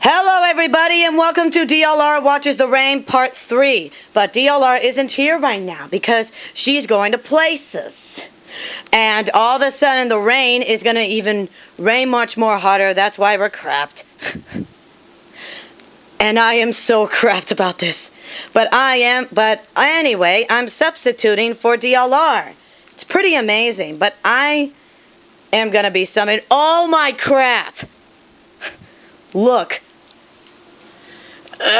Hello everybody and welcome to DLR Watches the Rain Part 3. But DLR isn't here right now because she's going to places. And all of a sudden the rain is going to even rain much more hotter. That's why we're crapped. And I am so crapped about this. But anyway, I'm substituting for DLR. It's pretty amazing. But I am going to be summoned. Oh my crap! Look. Whoa!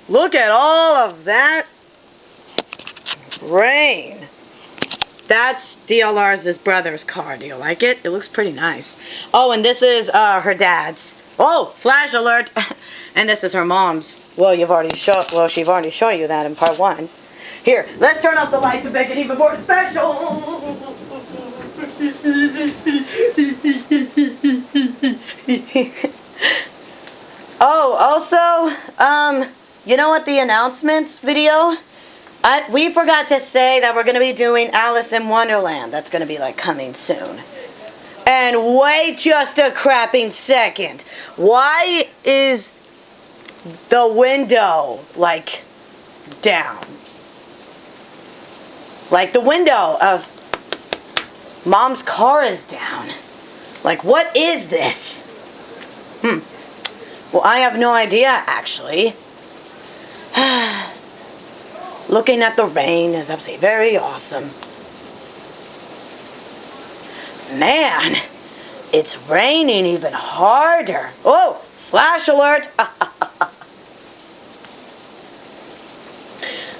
Look at all of that rain. That's DLR's brother's car. Do you like it? It looks pretty nice. Oh, and this is her dad's. Oh, flash alert! And this is her mom's. Well, she've already shown you that in part 1. Here, let's turn off the light to make it even more special. Oh, also, you know what, the announcements video? We forgot to say that we're going to be doing Alice in Wonderland. That's going to be, like, coming soon. And wait just a crapping second. Why is the window, like, down? Like, the window of Mom's car is down. Like, what is this? Well, I have no idea, actually. Looking at the rain is absolutely very awesome. Man, it's raining even harder. Oh, flash alert.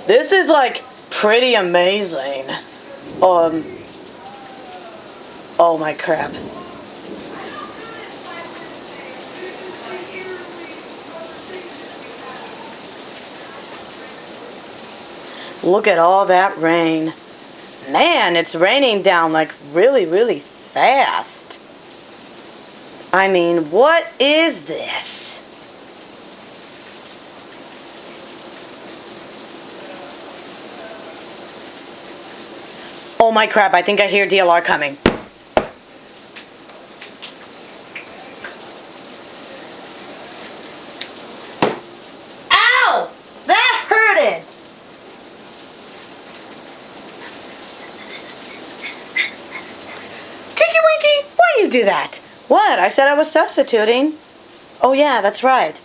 This is, like, pretty amazing. Oh my crap. Look at all that rain. Man, it's raining down like really, really fast. I mean, what is this? Oh my crap, I think I hear DLR coming. Ow! That hurted! Tinky Winky, why you do that? What? I said I was substituting. Oh yeah, that's right.